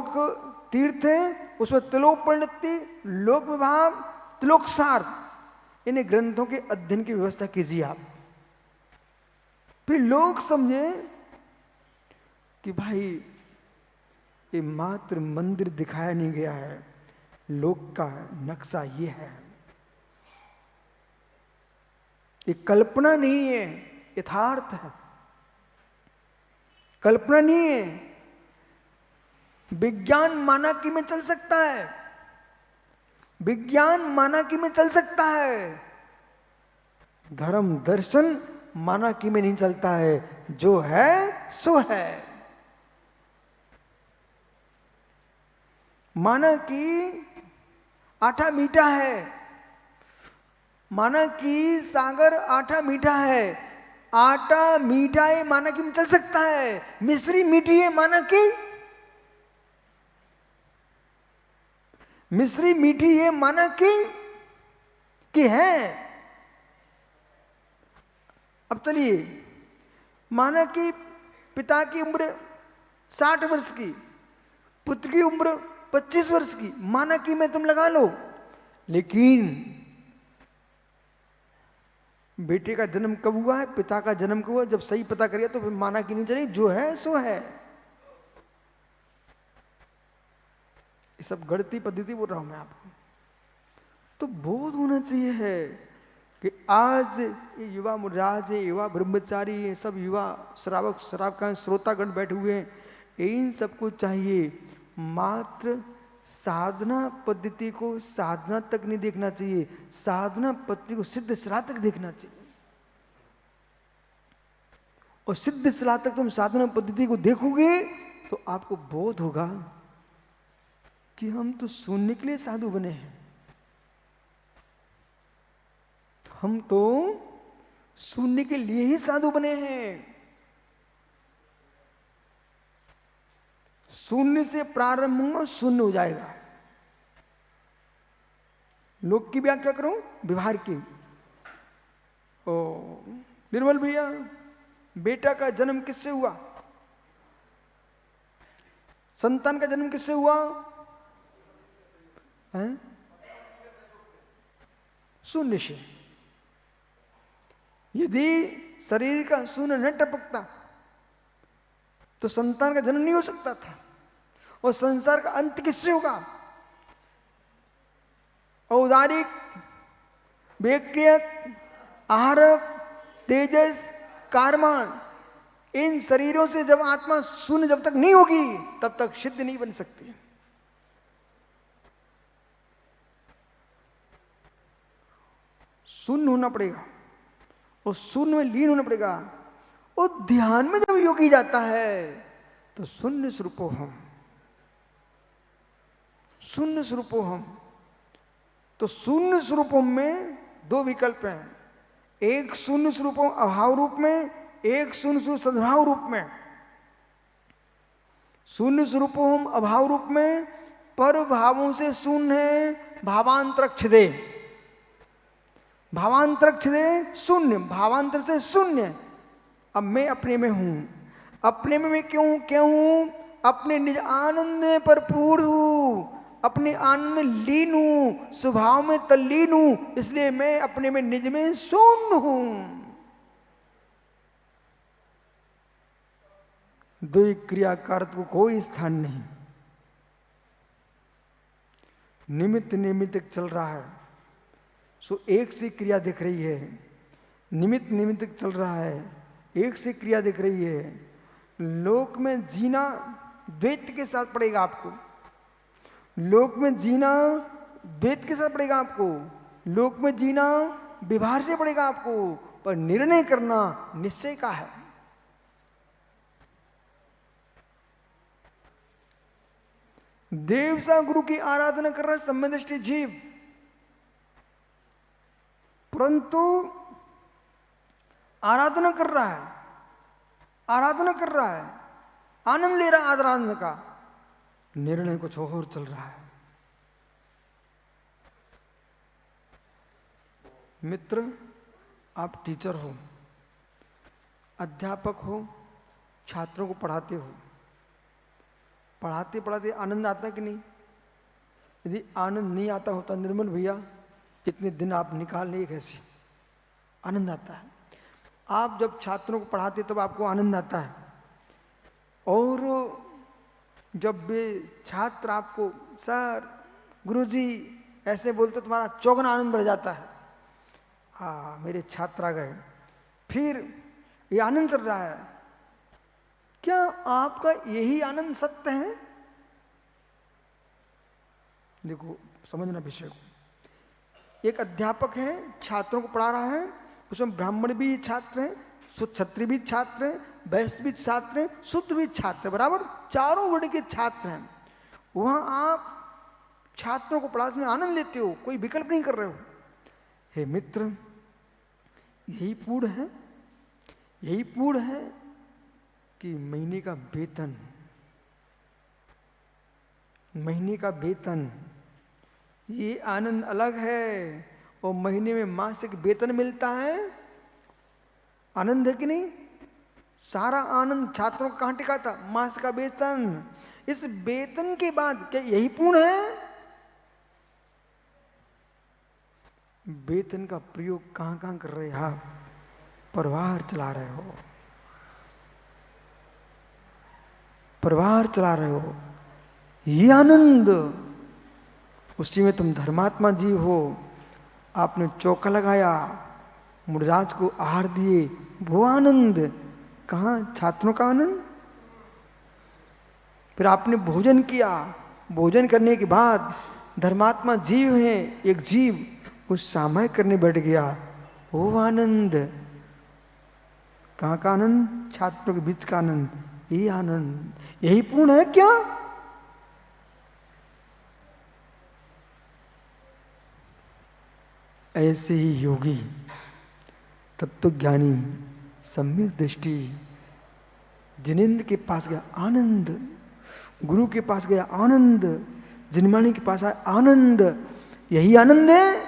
लोक तीर्थ है, उसमें तिलोक पंडिती, लोक विभाग, तिलोकसार, इन ग्रंथों के अध्ययन की व्यवस्था कीजिए आप। फिर लोग समझे कि भाई ये मात्र मंदिर दिखाया नहीं गया है, लोक का नक्शा ये है, ये कल्पना नहीं है, यथार्थ है, कल्पना नहीं है। विज्ञान मानकी में चल सकता है, विज्ञान मानकी में चल सकता है, धर्म दर्शन मानकी में नहीं चलता है, जो है सो है। माना कि आटा मीठा है, माना कि सागर आटा मीठा है, आटा मीठा है माना कि में चल सकता है, मिश्री मीठी है माना मिश्री मीठी है माना कि है। अब चलिए, माना कि पिता की उम्र 60 वर्ष की, पुत्र की उम्र 25 वर्ष की, माना कि में तुम लगा लो, लेकिन बेटे का जन्म कब हुआ है, पिता का जन्म कब हुआ, जब सही पता करिए तो फिर माना कि नहीं चलेगी, जो है सो है। ये सब गणती पद्धति बोल रहा हूं मैं आपको। तो बोध होना चाहिए है कि आज ये युवा मुराज है, युवा ब्रह्मचारी है, सब युवा श्रावक श्रावकाएं श्रोतागण बैठे हुए हैं, इन सबको चाहिए मात्र साधना पद्धति को साधना तक नहीं देखना चाहिए, साधना पद्धति को सिद्ध सलाह तक देखना चाहिए। और सिद्ध सलाह तक तुम साधना पद्धति को देखोगे तो आपको बोध होगा कि हम तो सुनने के लिए साधु बने हैं, हम तो सुनने के लिए ही साधु बने हैं। शून्य से प्रारंभ होगा, शून्य हो जाएगा। लोक की व्याख्या करूं, व्यवहार की। ओ निर्मल भैया, बेटा का जन्म किससे हुआ, संतान का जन्म किससे हुआ है? शून्य से। यदि शरीर का शून्य न टपकता तो संतान का जन्म नहीं हो सकता था। और संसार का अंत किससे होगा, औदारिक, वेक्रियक, आहारक, तेजस, कारमान, इन शरीरों से जब आत्मा शून्य जब तक नहीं होगी तब तक सिद्ध नहीं बन सकती। शून्य होना पड़ेगा और शून्य में लीन होना पड़ेगा। और ध्यान में जब योगी जाता है तो शून्य स्वरूपो हम, शून्य स्वरूपो हम। तो शून्य स्वरूपों में दो विकल्प हैं, एक शून्य स्वरूपों अभाव रूप में, एक शून्य स्वरूप सद्भाव रूप में। शून्य स्वरूपों हम अभाव रूप में, पर भावों से शून्य है, भावांतरक्ष दे, भावांतरक्ष दे शून्य, भावांतर से शून्य। अब मैं अपने में हूं, अपने में मैं क्यों हूं, अपने निज आनंद में भरपूर हूं, अपने आनंद में लीन हूं, स्वभाव में तल्लीन हूं, इसलिए मैं अपने में निज में शून्य हूं। द्वै क्रियाकार को कोई स्थान नहीं, निमित्त निमित्त चल रहा है, सो एक से क्रिया दिख रही है, निमित्त निमित्त चल रहा है, एक से क्रिया दिख रही है। लोक में जीना द्वैत के साथ पड़ेगा आपको, लोक में जीना द्वैत के साथ पड़ेगा आपको, लोक में जीना व्यवहार से पड़ेगा आपको, पर निर्णय करना निश्चय का है। देव सा गुरु की आराधना कर रहा है सम्यदृष्टि जीव, परंतु आराधना कर रहा है, आराधना कर रहा है, आनंद ले रहा है आराधना का, निर्णय कुछ और चल रहा है। मित्र, आप टीचर हो, अध्यापक हो, छात्रों को पढ़ाते हो, पढ़ाते पढ़ाते आनंद आता है कि नहीं? यदि आनंद नहीं आता होता निर्मल भैया, इतने दिन आप निकाल लिए कैसे? आनंद आता है। आप जब छात्रों को पढ़ाते तब आपको आनंद आता है, और जब वे छात्र आपको सर, गुरुजी ऐसे बोलते तुम्हारा चौगुना आनंद बढ़ जाता है। हाँ, मेरे छात्र आ गए, फिर ये आनंद चल रहा है। क्या आपका यही आनंद सत्य है? देखो, समझना विषय को। एक अध्यापक है, छात्रों को पढ़ा रहा है, उसमें ब्राह्मण भी छात्र हैं, क्षत्रिय भी छात्र हैं, वैश्य भी छात्र हैं, शूद्र भी छात्र हैं, बराबर चारों वर्ण के छात्र हैं। वहां आप छात्रों को पढ़ाने में आनंद लेते हो, कोई विकल्प नहीं कर रहे हो। हे मित्र, यही पूर्ण है, यही पूर्ण है कि महीने का वेतन, महीने का वेतन, ये आनंद अलग है, और महीने में मासिक वेतन मिलता है, आनंद है कि नहीं? सारा आनंद छात्रों का कहां टिका था? मासिक का वेतन। इस वेतन के बाद क्या यही पूर्ण है? वेतन का प्रयोग कहां कहां कर रहे हैं आप? परिवार चला रहे हो, परिवार चला रहे हो, ये आनंद। उसी में तुम धर्मात्मा जीव हो। आपने चौका लगाया, मुर्राज को आहार दिए, वो आनंद। कहाँ? छात्रों का आनंद। फिर आपने भोजन किया, भोजन करने के बाद धर्मात्मा जीव है, एक जीव उस सामयिक करने बैठ गया, वो आनंद। कहाँ का आनंद? छात्रों के बीच का आनंद। ये आनंद, यही पूर्ण है क्या? ऐसे ही योगी, तत्वज्ञानी, सम्यक दृष्टि, जिनेंद्र के पास गया आनंद, गुरु के पास गया आनंद, जिनमानी के पास आया आनंद, यही आनंद है।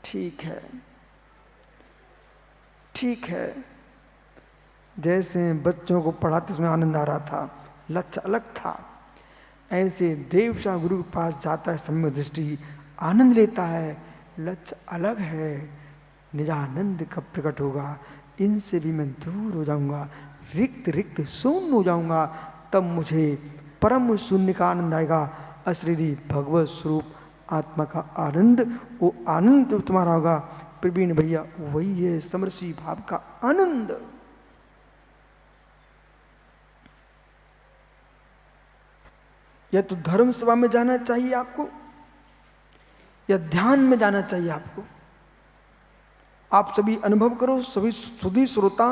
ठीक है, ठीक है। जैसे बच्चों को पढ़ाते उसमें आनंद आ रहा था, लक्ष्य अलग था, ऐसे देवशा गुरु के पास जाता है सम्यक दृष्टि, आनंद लेता है, लक्ष्य अलग है। निजानंद कब प्रकट होगा? इनसे भी मैं दूर हो जाऊंगा, रिक्त रिक्त शून्य हो जाऊंगा, तब मुझे परम शून्य का आनंद आएगा, अशरीरी भगवत स्वरूप आत्मा का आनंद। वो आनंद जो तुम्हारा होगा प्रवीण भैया, वही है समरसी भाव का आनंद। या तो धर्म सभा में जाना चाहिए आपको, या ध्यान में जाना चाहिए आपको। आप सभी अनुभव करो, सभी सुधी श्रोता,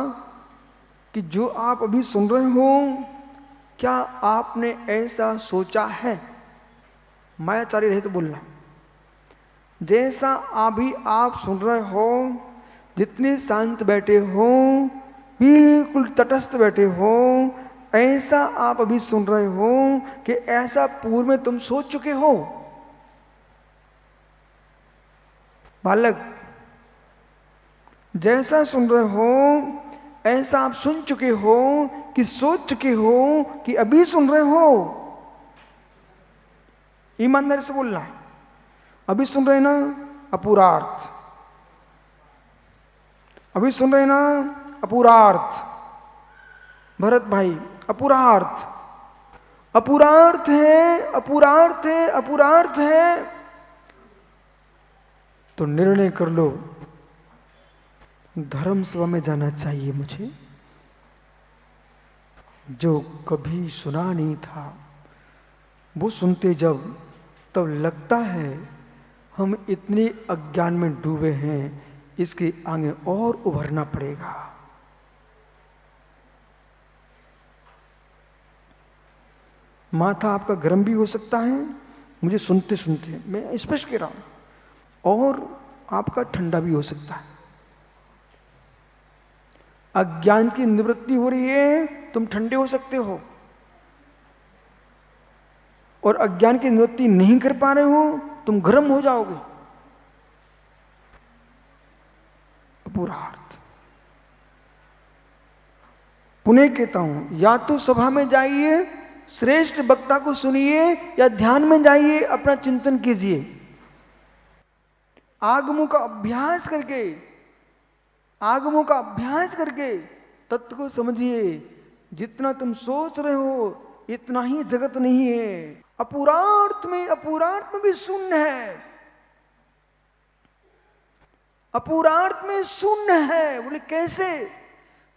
कि जो आप अभी सुन रहे हो, क्या आपने ऐसा सोचा है? मायाचारी रहे तो बोलना। जैसा अभी आप सुन रहे हो, जितने शांत बैठे हो, बिल्कुल तटस्थ बैठे हो, ऐसा आप अभी सुन रहे हो कि ऐसा पूर्व में तुम सोच चुके हो? बालक, जैसा सुन रहे हो ऐसा आप सुन चुके हो कि सोच चुके हो कि अभी सुन रहे हो? ईमानदारी से बोलना। अभी सुन रहे ना अपूरार्थ, अभी सुन रहे ना अपूरार्थ। भरत भाई, अपूरार्थ, अपूरार्थ है, अपूरार्थ है, अपूरार्थ है। तो निर्णय कर लो, धर्म सभा में जाना चाहिए मुझे, जो कभी सुना नहीं था। वो सुनते जब, तब लगता है हम इतने अज्ञान में डूबे हैं, इसके आगे और उभरना पड़ेगा। माथा आपका गर्म भी हो सकता है, मुझे सुनते सुनते, मैं स्पष्ट कह रहा हूं, और आपका ठंडा भी हो सकता है। अज्ञान की निवृत्ति हो रही है, तुम ठंडे हो सकते हो, और अज्ञान की निवृत्ति नहीं कर पा रहे हो, तुम गर्म हो जाओगे। पूरा अर्थ, पुनः कहता हूं, या तो सभा में जाइए, श्रेष्ठ वक्ता को सुनिए, या ध्यान में जाइए, अपना चिंतन कीजिए। आगमों का अभ्यास करके, आगमों का अभ्यास करके तत्व को समझिए। जितना तुम सोच रहे हो इतना ही जगत नहीं है। अपूरार्थ में भी शून्य है, अपूरार्थ में शून्य है। बोले कैसे?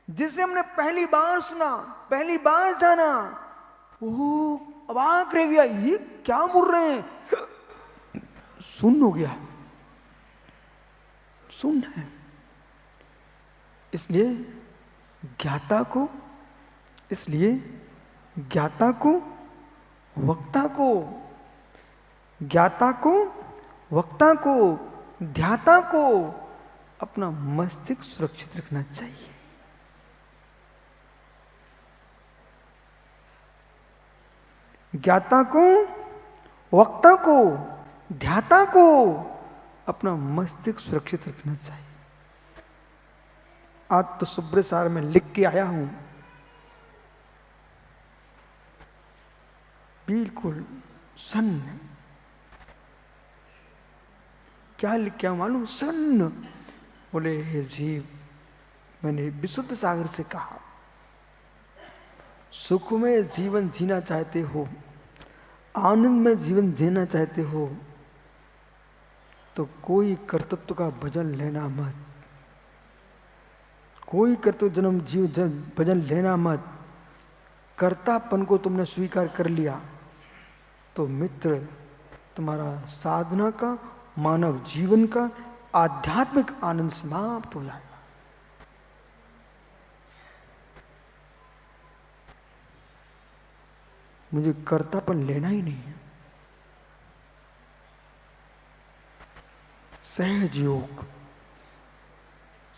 जिसे हमने पहली बार सुना, पहली बार जाना, ओह अवाक रह गया, ये क्या बोल रहे हैं, शून्य हो गया, शून्य है। इसलिए ज्ञाता को, इसलिए ज्ञाता को, वक्ता को, ज्ञाता को, वक्ता को, ध्याता को अपना मस्तिष्क सुरक्षित रखना चाहिए। ज्ञाता को, वक्ता को, ध्याता को अपना मस्तिष्क सुरक्षित रखना चाहिए। आज तो सुब्र सार में लिख के आया हूं, बिल्कुल सन्न। क्या लिख के मालूम? सन्न। बोले हे जीव, मैंने विशुद्ध सागर से कहा, सुख में जीवन जीना चाहते हो, आनंद में जीवन जीना चाहते हो, तो कोई कर्तृत्व का भजन लेना मत, कोई कर्तव्य जन्म जीव भजन लेना मत। कर्तापन को तुमने स्वीकार कर लिया तो मित्र, तुम्हारा साधना का, मानव जीवन का आध्यात्मिक आनंद समाप्त हो जाएगा। मुझे कर्तापन लेना ही नहीं है। सहज योग,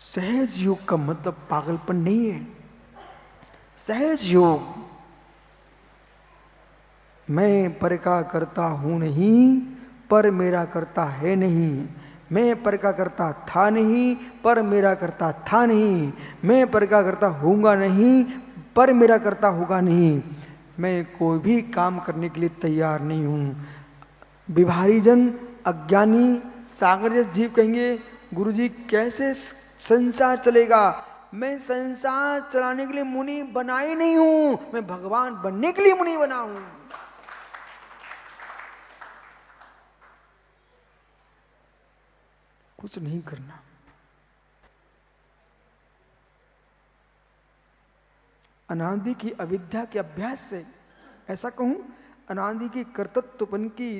सहज योग का मतलब पागलपन नहीं है। सहज योग, मैं पर का करता हूं नहीं, पर मेरा करता है नहीं। मैं पर का करता था नहीं, पर मेरा करता था नहीं। मैं पर का करता होऊंगा नहीं, पर मेरा करता होगा नहीं। मैं कोई भी काम करने के लिए तैयार नहीं हूं। विभारी जन, अज्ञानी सागर जैसे जीव कहेंगे, गुरुजी कैसे संसार चलेगा? मैं संसार चलाने के लिए मुनि बना ही नहीं हूं, मैं भगवान बनने के लिए मुनि बना हूं। कुछ नहीं करना। अनादि की अविद्या के अभ्यास से, ऐसा कहूं, अनादि की कर्तृत्वपन की,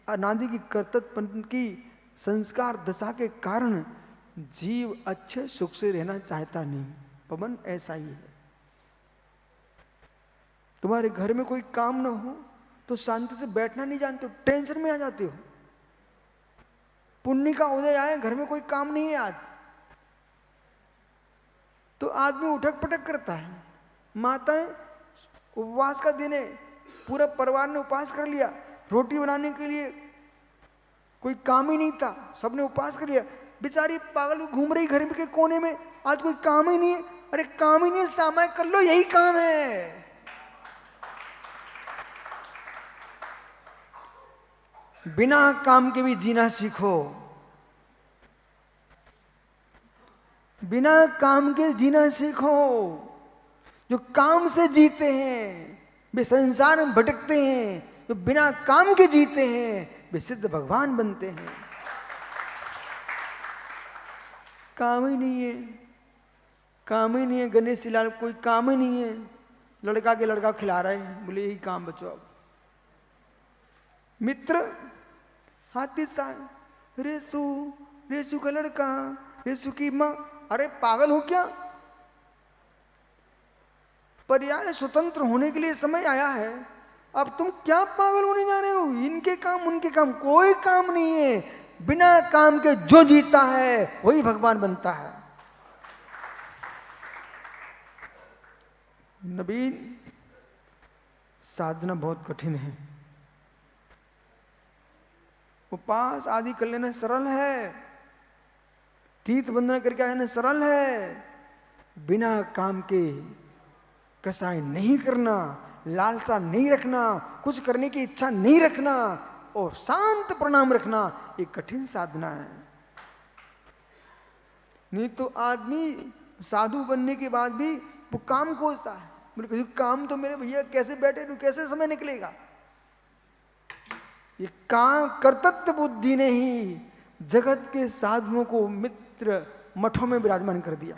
अनादि की कर्तृत्वपन की संस्कार दशा के कारण जीव अच्छे सुख से रहना चाहता नहीं। पवन ऐसा ही है। तुम्हारे घर में कोई काम ना हो तो शांति से बैठना नहीं जानते हो, टेंशन में आ जाते हो। पुण्य का उदय आए, घर में कोई काम नहीं है आज, तो आदमी उठक पटक करता है। माताएं, उपवास का दिन है, पूरा परिवार ने उपवास कर लिया, रोटी बनाने के लिए कोई काम ही नहीं था, सबने उपवास कर लिया। बेचारी पागल घूम रही घर के कोने में, आज कोई काम ही नहीं है। अरे काम ही नहीं है, सामायिक कर लो, यही काम है। बिना काम के भी जीना सीखो। बिना काम के जीना सीखो। जो काम से जीते हैं वे संसार में भटकते हैं, जो बिना काम के जीते हैं वे सिद्ध भगवान बनते हैं। काम ही नहीं है, काम ही नहीं है। गणेश लाल कोई काम ही नहीं है, लड़का के लड़का खिला रहे हैं, बोले यही काम बचो। अब मित्र हाथी सा, रेसू, रेसू का लड़का, रेसू की माँ, अरे पागल हो क्या? पर्याय स्वतंत्र होने के लिए समय आया है। अब तुम क्या पागल होने जा रहे हो? इनके काम उनके काम, कोई काम नहीं है। बिना काम के जो जीता है वही भगवान बनता है। नबीन, साधना बहुत कठिन है। उपवास आदि कर लेना सरल है, तीर्थ बंधन करके आना सरल है। बिना काम के कसाई नहीं करना, लालसा नहीं रखना, कुछ करने की इच्छा नहीं रखना और शांत प्रणाम रखना एक कठिन साधना है। नहीं तो आदमी साधु बनने के बाद भी वो काम खोजता है, बोले काम तो मेरे भैया कैसे बैठे रहूं, कैसे समय निकलेगा। ये काम कर्तव्य बुद्धि ने ही जगत के साधुओं को मित्र मठों में विराजमान कर दिया।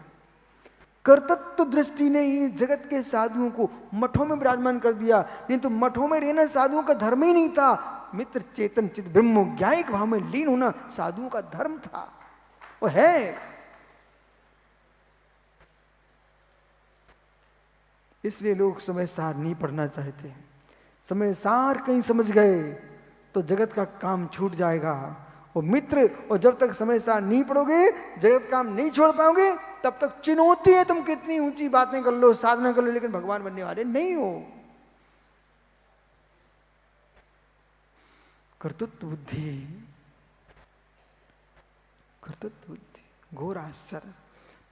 कर्तव्य दृष्टि ने ही जगत के साधुओं को मठों में विराजमान कर दिया। नहीं तो मठों में रहना साधुओं का धर्म ही नहीं था। मित्र चेतन चित ब्रह्म ज्ञायिक भाव में लीन होना साधुओं का धर्म था, वो है। इसलिए लोग समय सार नहीं पढ़ना चाहते। समय सार कहीं समझ गए तो जगत का काम छूट जाएगा। और मित्र, और जब तक समय सार नहीं पढ़ोगे, जगत काम नहीं छोड़ पाओगे, तब तक चुनौती है। तुम कितनी ऊंची बातें कर लो, साधना कर लो, लेकिन भगवान बनने वाले नहीं हो। कर्तृत्व बुद्धि, कर्तृत्व बुद्धि, घोर आश्चर्य।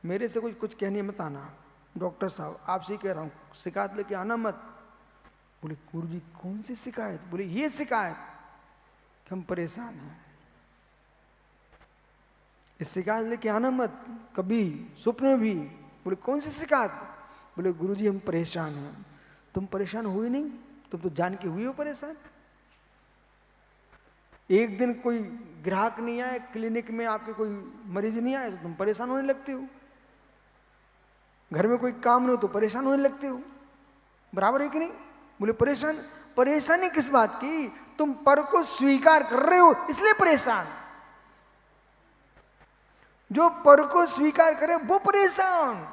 मेरे से कुछ कहने मत आना, डॉक्टर साहब आपसे ही कह रहा हूं, शिकायत लेके आना मत। बोले गुरु जी कौन सी शिकायत? बोले ये शिकायत कि हम परेशान हैं। इस शिकायत लेके आना मत कभी स्वप्न में भी। बोले कौन सी शिकायत? बोले गुरु जी हम परेशान हैं। तुम परेशान हुए नहीं, तुम तो जान के हुए हो परेशान। एक दिन कोई ग्राहक नहीं आए क्लिनिक में, आपके कोई मरीज नहीं आए तो तुम परेशान होने लगते हो। घर में कोई काम नहीं हो तो परेशान होने लगते हो। बराबर है कि नहीं? बोले परेशान, परेशानी किस बात की? तुम पर को स्वीकार कर रहे हो इसलिए परेशान। जो पर को स्वीकार करे वो परेशान,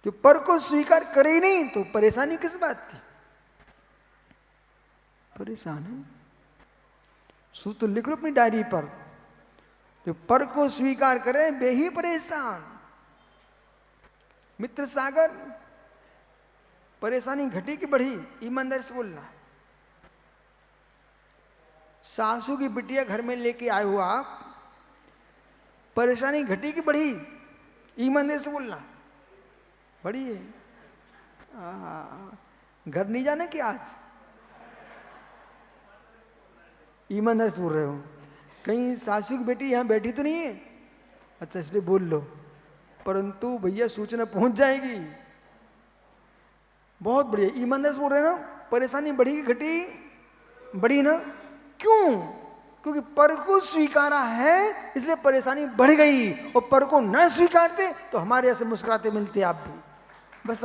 जो पर को स्वीकार करे ही नहीं तो परेशानी किस बात की? परेशान है। सूत्र लिख लो अपनी डायरी पर, जो पर को स्वीकार करे वे ही परेशान। मित्र सागर, परेशानी घटी कि बढ़ी? ईमानदारी से बोलना। सासू की बिटिया घर में लेके आए हो आप, परेशानी घटी कि बढ़ी? ईमानदारी से बोलना। बढ़ी है। घर नहीं जाना कि आज? ईमानदारी से बोल रहे हो। कहीं सासू की बेटी यहां बैठी तो नहीं है? अच्छा इसलिए बोल लो, परंतु भैया सूचना पहुंच जाएगी। बहुत बढ़िया, ईमानदारी से बोल रहे हैं ना। परेशानी बढ़ी कि घटी? बढ़ी ना। क्यों? क्योंकि पर को स्वीकारा है इसलिए परेशानी बढ़ गई, और पर को न स्वीकारते तो हमारे ऐसे मुस्कुराते मिलते आप भी। बस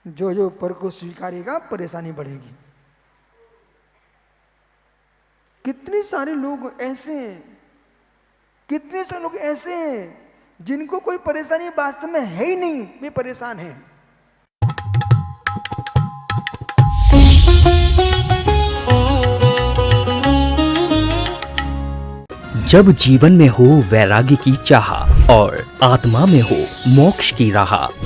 जो जो पर को स्वीकारेगा परेशानी बढ़ेगी। कितने सारे लोग ऐसे हैं, कितने सारे लोग ऐसे हैं जिनको कोई परेशानी वास्तव में है ही नहीं, वे परेशान हैं। जब जीवन में हो वैराग्य की चाह और आत्मा में हो मोक्ष की राह,